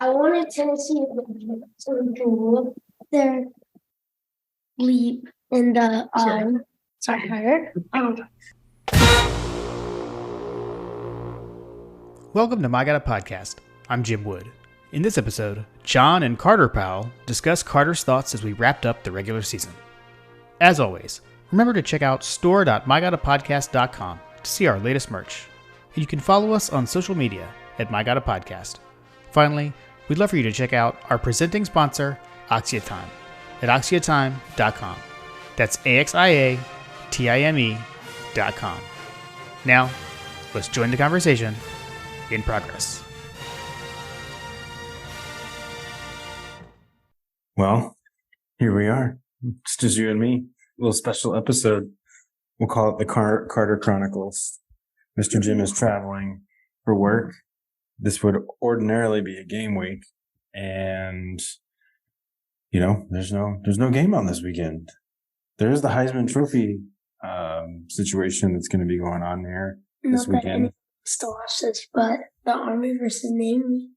I wanted Tennessee to do their leap in the Welcome to My Gotta Podcast. I'm Jim Wood. In this episode, John and Carter Powell discuss Carter's thoughts as we wrapped up the regular season. As always, remember to check out store.mygottapodcast.com to see our latest merch. And you can follow us on social media at My Gotta Podcast. Finally, we'd love for you to check out our presenting sponsor, AxiaTime, at axiatime.com. That's AXIATIME.com. Now, let's join the conversation in progress. Well, here we are. It's just you and me. A little special episode. We'll call it the Carter Chronicles. Mr. Jim is traveling for work. This would ordinarily be a game week, and there's no game on this weekend. There is the Heisman Trophy situation that's going to be going on there this weekend. Still watch this, but the Army versus Navy.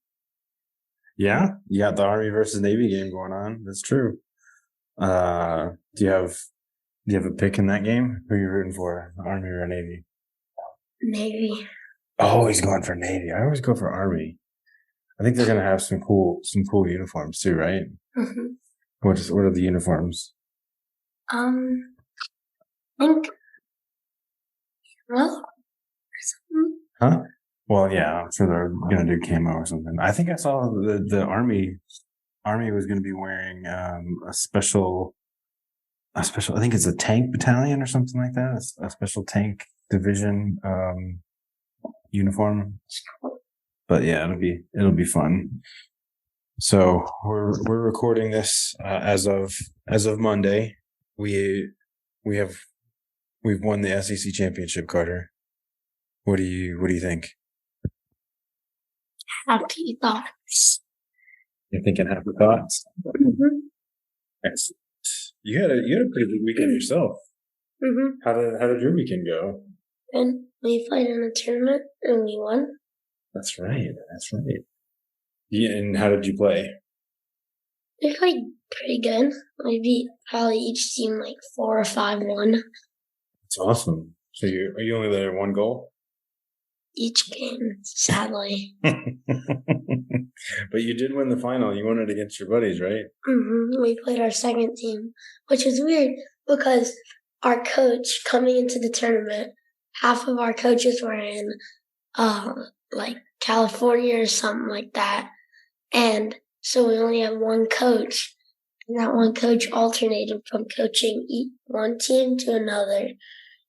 Yeah, you got the Army versus Navy game going on. That's true. Do you have a pick in that game? Who are you rooting for, Army or Navy? Navy. Oh, he's going for Navy. I always go for Army. I think they're going to have some cool uniforms too, right? Mm-hmm. What are the uniforms? I think. Well, huh? Well, yeah, I'm sure they're going to do camo or something. I think I saw the Army was going to be wearing a special. I think it's a tank battalion or something like that. A special tank division uniform. But yeah, it'll be fun. So we're recording this as of Monday. We've won the SEC championship, Carter. What do you think? Happy thoughts. You're thinking happy thoughts? Mm-hmm. Excellent. You had a pretty good weekend yourself. Mm-hmm. How did your weekend go? And we played in a tournament and we won. That's right. Yeah, and how did you play? We played pretty good. We beat probably each team like 4 or 5-1. That's awesome. So are you only there 1 goal? Each game, sadly. But you did win the final. You won it against your buddies, right? Mm-hmm. We played our second team, which was weird because our coach coming into the tournament, half of our coaches were in like California or something like that. And so we only had one coach. And that one coach alternated from coaching one team to another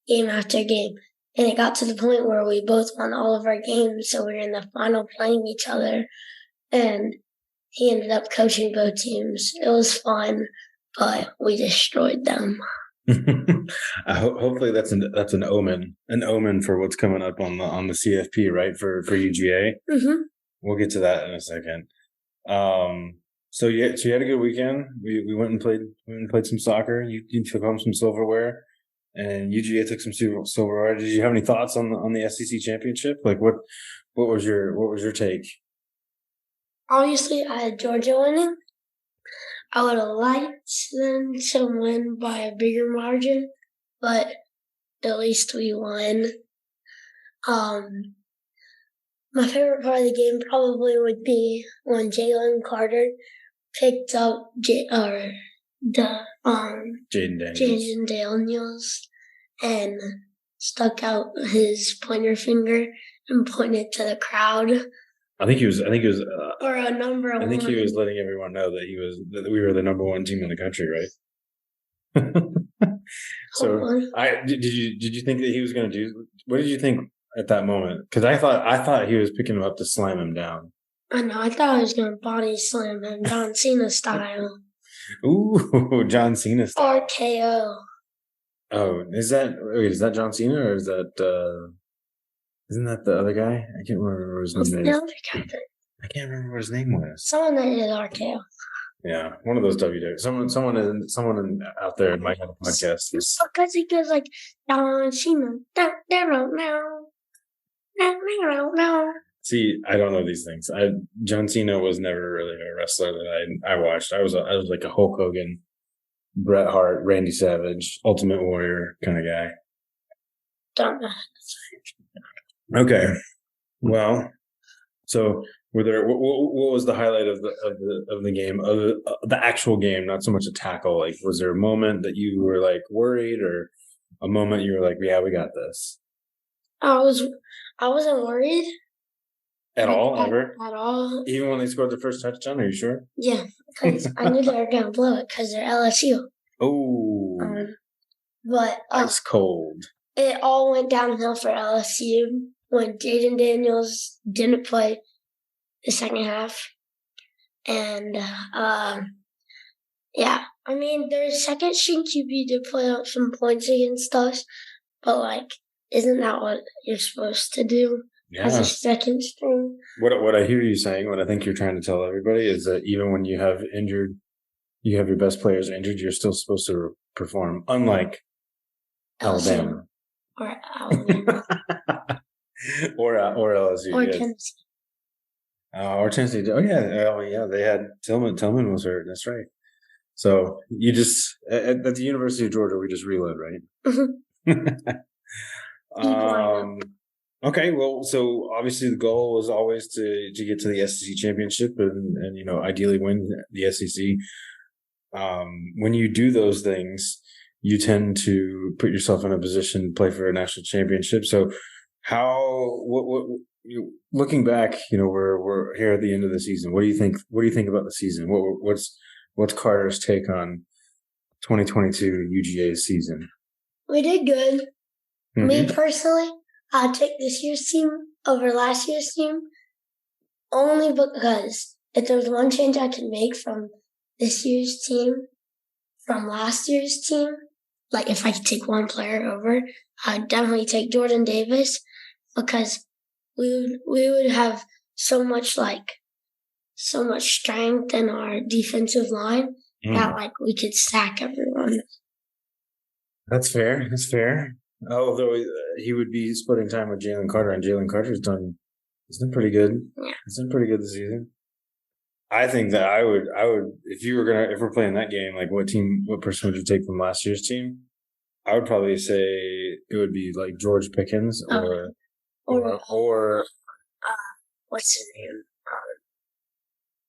game after game. And it got to the point where we both won all of our games, so we were in the final playing each other. And he ended up coaching both teams. It was fun, but we destroyed them. Hopefully that's an omen for what's coming up on the CFP, right? For UGA. Mm-hmm. We'll get to that in a second. So you had a good weekend. We went and played some soccer. You took home some silverware. And UGA took some silverware. Did you have any thoughts on the SEC championship? Like what was your take? Obviously, I had Georgia winning. I would have liked them to win by a bigger margin, but at least we won. My favorite part of the game probably would be when Jalen Carter picked up Jaden Daniels and stuck out his pointer finger and pointed to the crowd. I think he was or a number one. I think he was letting everyone know that we were the number 1 team in the country, right? So did you think that he was going to do? What did you think at that moment? Because I thought he was picking him up to slam him down. I know. I thought I was going to body slam him, John Cena style. Ooh, John Cena style. RKO. Oh, is that John Cena or is that isn't that the other guy? I can't remember what his name is. I can't remember what his name was. Someone that did RKO. Yeah, one of those WWE. Someone out there in my kind of podcast is because he goes like John Cena. No. See, I don't know these things. John Cena was never really a wrestler that I watched. I was like a Hulk Hogan, Bret Hart, Randy Savage, Ultimate Warrior kind of guy. Don't know. Okay. Well, so were there? What was the highlight of the game? Of the actual game, not so much a tackle. Like, was there a moment that you were like worried, or a moment you were like, "Yeah, we got this." I wasn't worried At all, ever? at all. Even when they scored the first touchdown, are you sure? Yeah, because I knew they were gonna blow it because they're LSU. Oh, But ice cold. it all went downhill for LSU when Jaden Daniels didn't play the second half, and yeah, I mean their second string QB did play up some points against us, but like, isn't that what you're supposed to do? As a second string. What I hear you saying, what I think you're trying to tell everybody is that even when you have your best players injured, you're still supposed to perform, unlike Alabama. Or Alabama. or LSU. Or yes. Tennessee. Or Tennessee. Oh yeah, they had Tillman. Tillman was hurt. That's right. So you just at the University of Georgia, we just reload, right? Okay, well, so obviously the goal was always to get to the SEC championship and ideally win the SEC. When you do those things, you tend to put yourself in a position to play for a national championship. So looking back, we're here at the end of the season. What do you think? What do you think about the season? What's Carter's take on 2022 UGA's season? We did good. Mm-hmm. Me personally, I'll take this year's team over last year's team only because if there's one change I can make from this year's team from last year's team, like if I could take one player over, I'd definitely take Jordan Davis because we would have so much strength in our defensive line that like we could sack everyone. That's fair. That's fair. Although he would be splitting time with Jalen Carter, and Jalen Carter's done. He's done pretty good. Yeah, he's done pretty good this season. I think that I would if we're playing that game, like what person would you take from last year's team? I would probably say it would be like George Pickens or what's his name?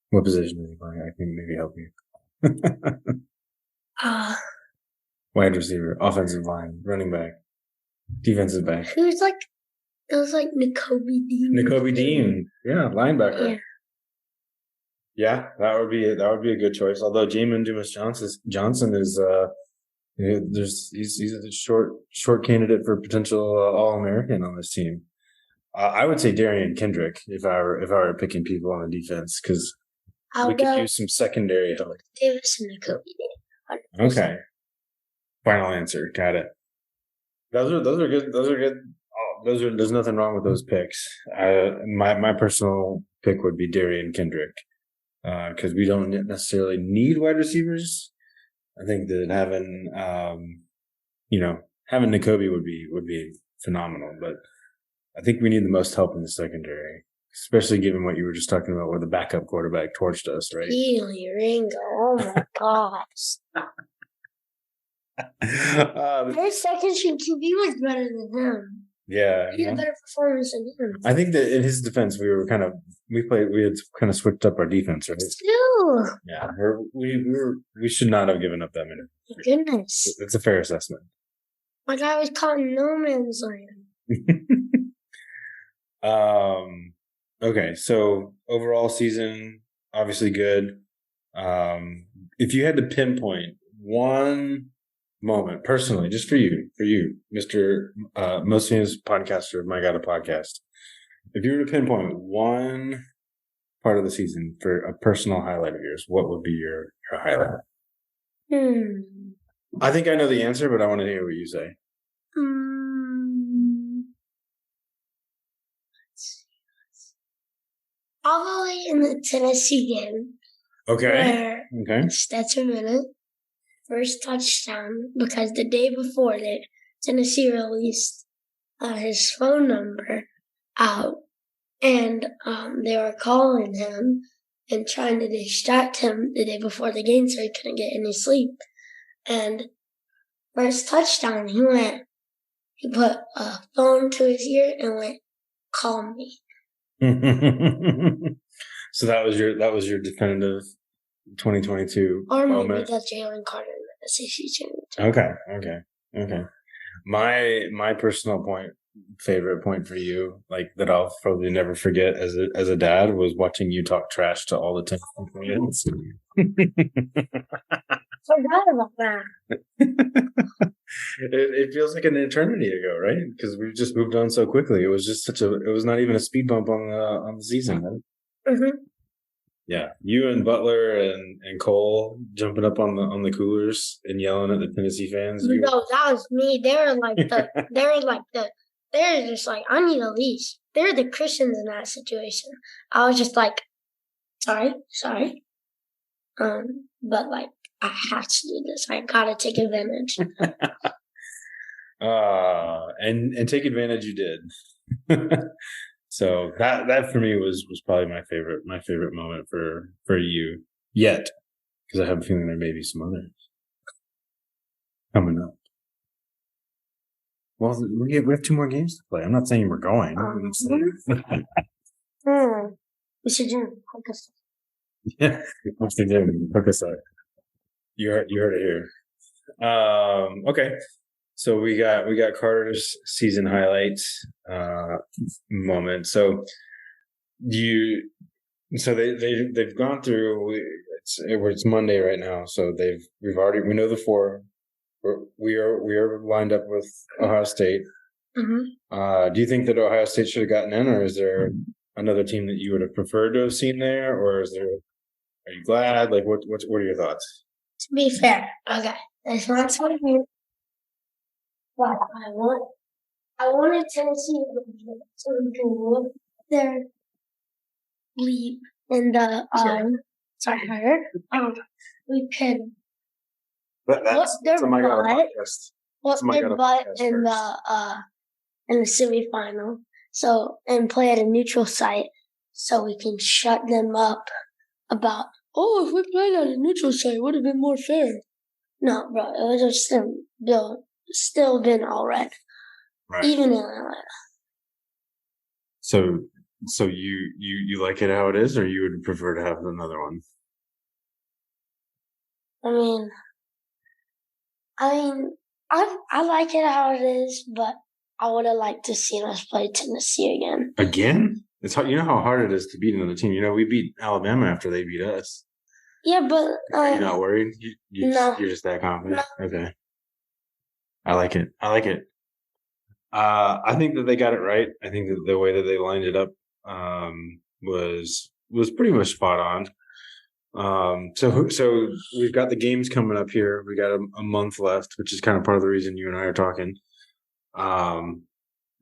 What position is he playing? I can maybe help you. Wide receiver, offensive line, running back, defensive back. It was like Nakobe Dean. Nakobe Dean, yeah, linebacker. Yeah, that would be a good choice. Although Jamin Johnson is he's a short candidate for potential All-American on this team. I would say Darian Kendrick if I were picking people on the defense because we could use some secondary help. Davis and Nakobe Dean. Okay. Final answer. Got it. Those are good. Those are good. There's nothing wrong with those picks. My personal pick would be Darian Kendrick because we don't necessarily need wide receivers. I think that having Nakobe would be phenomenal, but I think we need the most help in the secondary, especially given what you were just talking about, where the backup quarterback torched us, right? Keely Ringo. Oh my gosh. Their second string QB was better than him. Yeah, he had a better performance than him. I think that in his defense, we had kind of switched up our defense, right? Still, yeah, we should not have given up that many. Goodness, it's a fair assessment. My guy was caught in no man's land. Okay, so overall season obviously good. If you had to pinpoint one moment personally, just for you, Mr. Most famous podcaster of My God, a Podcast. If you were to pinpoint one part of the season for a personal highlight of yours, what would be your highlight? I think I know the answer, but I want to hear what you say. Probably in the Tennessee game. Okay. Stetson Bennett. First touchdown because the day before that Tennessee released his phone number out and they were calling him and trying to distract him the day before the game so he couldn't get any sleep. And first touchdown, he put a phone to his ear and went, "Call me." So that was your definitive 2022 Or maybe moment. that's Jalen Carter in the SEC championship. Okay. My personal favorite point for you, like that I'll probably never forget as a dad, was watching you talk trash to all the Tennessee fans. Forgot about that. It feels like an eternity ago, right? Because we've just moved on so quickly. It was just it was not even a speed bump on the season, right? Mm-hmm. Yeah, you and Butler and Cole jumping up on the coolers and yelling at the Tennessee fans. No, that was me. They were just like, I need a leash. They're the Christians in that situation. I was just like, sorry. But like, I have to do this. I gotta take advantage. And take advantage you did. So that for me was probably my favorite moment for you yet, because I have a feeling there may be some others coming up. Well, we have 2 more games to play. I'm not saying we're going. Mr. Jim, hook us up. Yeah, Mr. Jim, hook us up. You heard it here. Okay. So we got Carter's season highlights moment. So they've gone through. It's Monday right now. So we know the 4. We are lined up with Ohio State. Mm-hmm. Do you think that Ohio State should have gotten in, or is there another team that you would have preferred to have seen there, or are you glad? Like, what are your thoughts? To be fair, okay, there's not something. But I wanted Tennessee so we can look their leap in the sorry, Carter. We could That's their my God butt. podcast. What's their butt in the semifinal? So and play at a neutral site so we can shut them up about. Oh, if we played at a neutral site, it would have been more fair. No, bro, it would have still been all right. Right. Even in Atlanta. So you like it how it is, or you would prefer to have another one? I mean, I like it how it is, but I would have liked to see us play Tennessee again. Again? It's hard. You know how hard it is to beat another team. You know, we beat Alabama after they beat us. Yeah, but you're not worried. No. You're just that confident. No. Okay. I like it. I think that they got it right. I think that the way that they lined it up was pretty much spot on. So we've got the games coming up here. We got a month left, which is kind of part of the reason you and I are talking.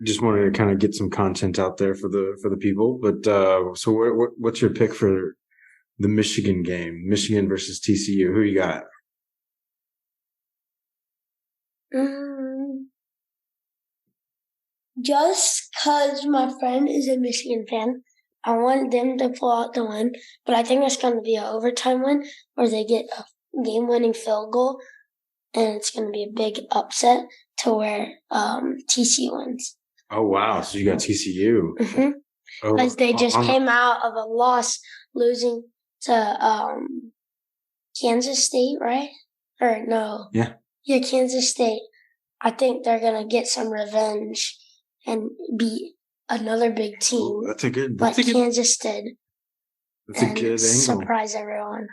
Just wanted to kind of get some content out there for the people. But so what's your pick for the Michigan game? Michigan versus TCU. Who you got? Just because my friend is a Michigan fan, I want them to pull out the win, but I think it's going to be an overtime win where they get a game-winning field goal, and it's going to be a big upset to where TCU wins. Oh, wow. So you got TCU. Mm-hmm. Because they just came out of a loss losing to Kansas State, right? Or no. Yeah. Yeah, Kansas State. I think they're going to get some revenge and beat another big team. Oh, that's a good. Kansas did. That's a good angle. Surprise everyone.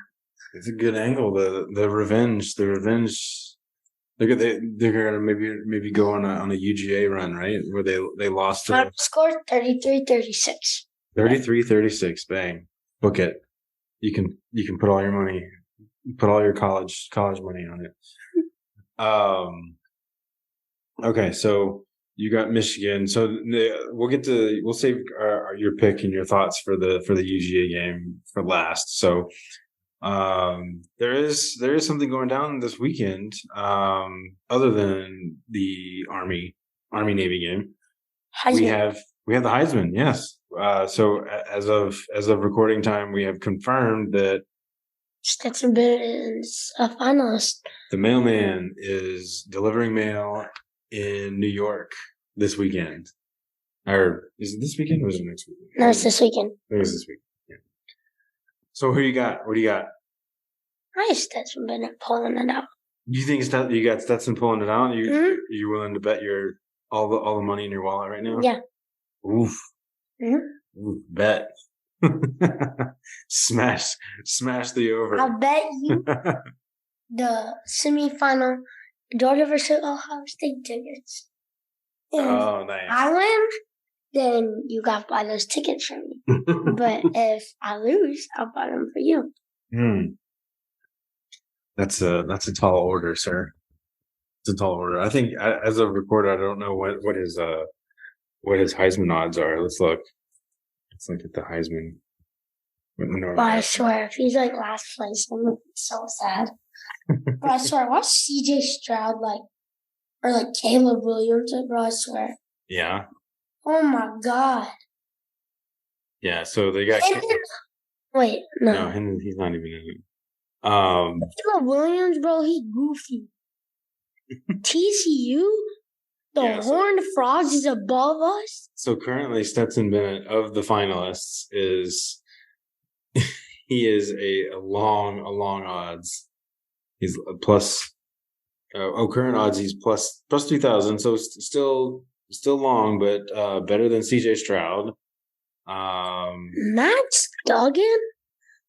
It's a good angle. The revenge. They're gonna maybe go on a UGA run, right? Where they lost. Final score 33-36. 33-36. Bang. Book it. You can put all your money, put all your college money on it. Okay, so you got Michigan. So we'll save your pick and your thoughts for the UGA game for last. So there is something going down this weekend other than the Army Navy game. We have We have the Heisman, yes. So as of recording time, we have confirmed that Stetson Bennett is a finalist. the mailman is delivering mail in New York this weekend. Or is it this weekend or is it next weekend? No, it's this weekend. I think it's this weekend. Yeah. So who you got? What do you got? I have Stetson Bennett pulling it out. You think you got Stetson pulling it out? Mhm. You willing to bet your all the money in your wallet right now? Yeah. Oof. Mm-hmm. Oof. Bet. Smash the over. I'll bet you the semifinal Georgia versus Ohio State tickets. If Oh, nice. I win, then you got to buy those tickets for me. But if I lose, I'll buy them for you. That's a tall order, sir. It's a tall order. I think as a reporter, I don't know what his Heisman odds are. Let's look at the Heisman. But I swear, if he's like last place, I'm gonna be so sad. But I swear, watch CJ Stroud or like Caleb Williams, bro. I swear. Yeah. Oh my god. Yeah. So they got. Wait, no. No, he's not even in it. Caleb Williams, bro, he goofy. TCU, Horned Frogs is above us. So currently, Stetson Bennett of the finalists is he is a long odds. He's a plus. Current odds he's plus 3,000. So still long, but better than CJ Stroud. Max Duggan.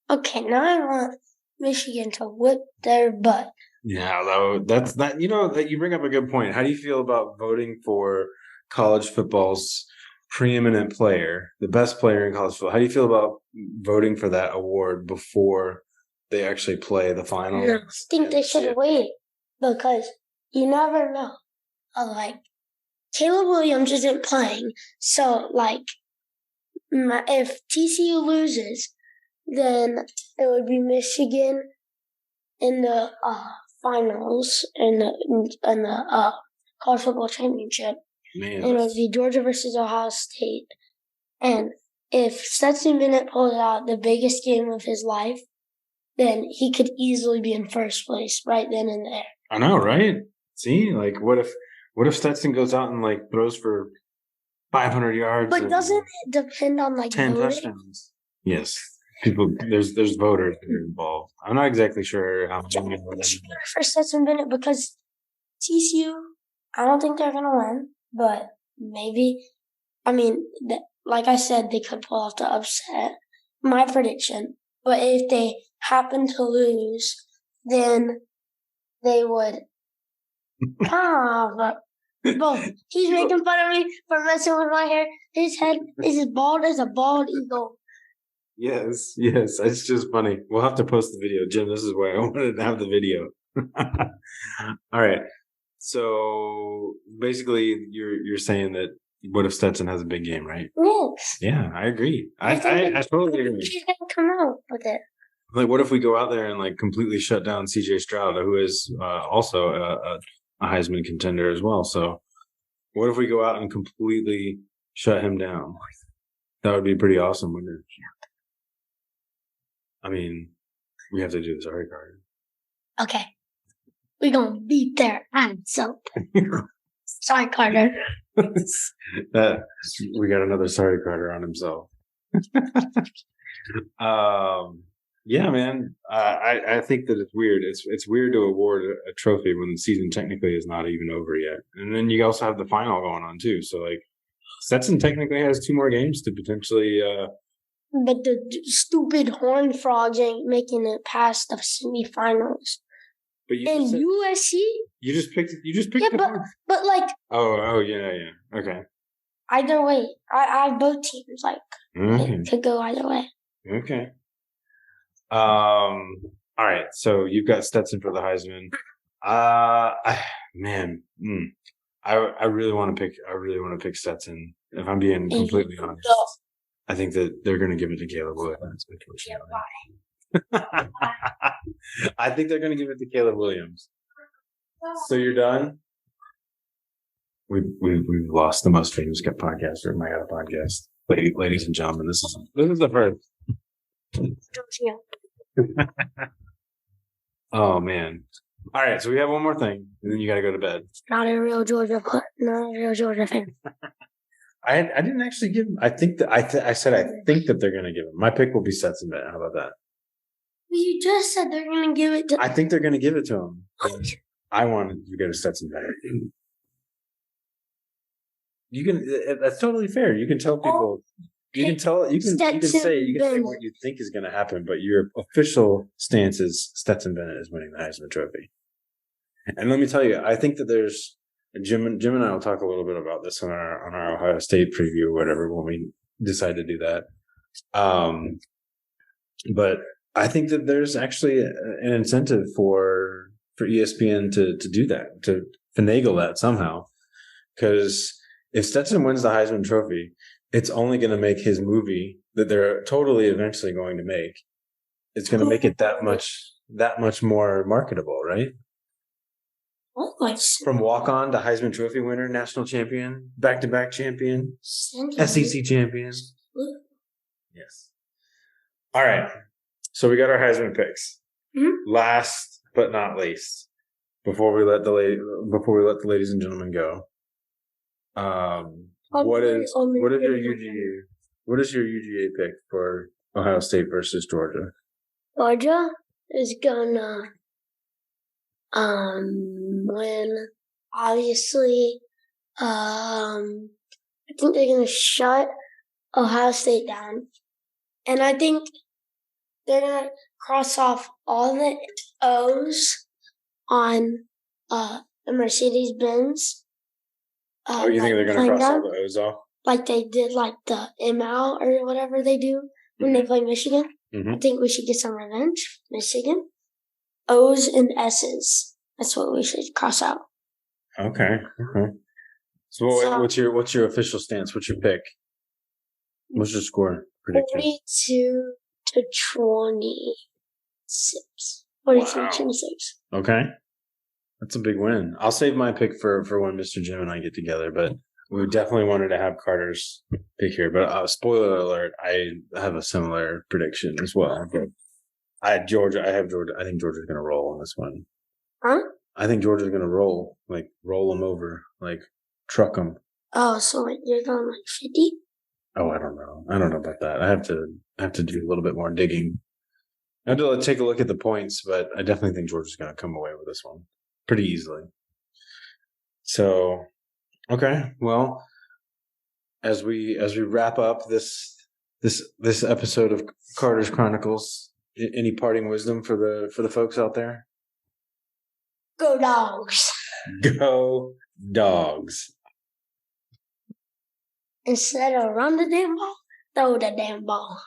Okay, now I want Michigan to whip their butt. Yeah, though that's that. You know that you bring up a good point. How do you feel about voting for college football's preeminent player, the best player in college football? How do you feel about voting for that award before they actually play the final? I think they should wait because you never know. Like Caleb Williams isn't playing, so if TCU loses, then it would be Michigan in the finals in the college football championship. Man, and it would be Georgia versus Ohio State. And if Stetson Bennett pulled out the biggest game of his life, then he could easily be in first place right then and there. I know, right? See, what if Stetson goes out and throws for 500 yards? But doesn't it depend on 10 voting? touchdowns? Yes. People, there's voters that are involved. I'm not exactly sure how much for Stetson Bennett because TCU, I don't think they're gonna win, but maybe. I mean, like I said, they could pull off the upset. My prediction, but if they happen to lose, then they would. But he's making fun of me for messing with my hair. His head is as bald as a bald eagle. Yes. It's just funny. We'll have to post the video. Jim, this is why I wanted to have the video. All right. So basically you're saying that what if Stetson has a big game, right? Yes. Yeah, I agree. I totally agree. He's gonna come out with it. What if we go out there and completely shut down CJ Stroud, who is also a Heisman contender as well. So what if we go out and completely shut him down? That would be pretty awesome, wouldn't it? I mean, we have to do this. Sorry, Carter. Okay. We're going to beat their ass up. Sorry, Carter. We got another sorry Carter on himself. Yeah, man. I think that it's weird. It's weird to award a trophy when the season technically is not even over yet. And then you also have the final going on too. So Stetson technically has 2 more games to potentially but the stupid Horned Frogs ain't making it past the semifinals. But USC? You just picked yeah, but Oh yeah. Okay. Either way. I have both teams. It could go either way. Okay. All right. So you've got Stetson for the Heisman. I really want to pick Stetson. If I'm being completely honest, I think that they're going to give it to Caleb Williams. Yeah, why? I think they're going to give it to Caleb Williams. So you're done? we've lost the most famous podcaster in My God podcast. Ladies and gentlemen, this is the first. Oh man. All right, so we have one more thing, and then you got to go to bed. Not a real Georgia fan. I didn't actually give him. I think that I said I think that they're going to give him. My pick will be Stetson Bennett. How about that? You just said they're going to give it to. I think they're going to give it to him. I wanted to go to Stetson Bennett. You can. That's totally fair. You can tell people. You can tell. You can say what you think is going to happen, but your official stance is Stetson Bennett is winning the Heisman Trophy. And let me tell you, I think that there's Jim and I will talk a little bit about this on our Ohio State preview or whatever when we decide to do that. But I think that there's actually an incentive for ESPN to do that, to finagle that somehow, because if Stetson wins the Heisman Trophy, it's only going to make his movie that they're totally eventually going to make. It's going to make it that much more marketable, right? From walk-on to Heisman Trophy winner, national champion, back-to-back champion, SEC champion. Yes. All right. So we got our Heisman picks. Mm-hmm. Last but not least, before we let the ladies and gentlemen go, what is your UGA pick for Ohio State versus Georgia? Georgia is gonna win. Obviously, I think they're gonna shut Ohio State down, and I think they're gonna cross off all the O's on the Mercedes-Benz. You think they're gonna cross all the O's off? Like they did, like the ML or whatever they do when they play Michigan. Mm-hmm. I think we should get some revenge. Michigan. O's and S's. That's what we should cross out. Okay. So what's your official stance? What's your pick? What's your score prediction? 42-26. 42-26. Okay. That's a big win. I'll save my pick for when Mr. Jim and I get together, but we definitely wanted to have Carter's pick here. But spoiler alert, I have a similar prediction as well. But I have Georgia. I think Georgia's going to roll on this one. Huh? I think Georgia's going to roll them over, truck them. Oh, so you're going 50? Oh, I don't know. I don't know about that. I have to do a little bit more digging. I have to take a look at the points, but I definitely think Georgia's going to come away with this one pretty easily. So, okay. Well, as we wrap up this episode of Carter's Chronicles, any parting wisdom for the folks out there? Go Dogs. Go Dogs. Instead of run the damn ball, throw the damn ball.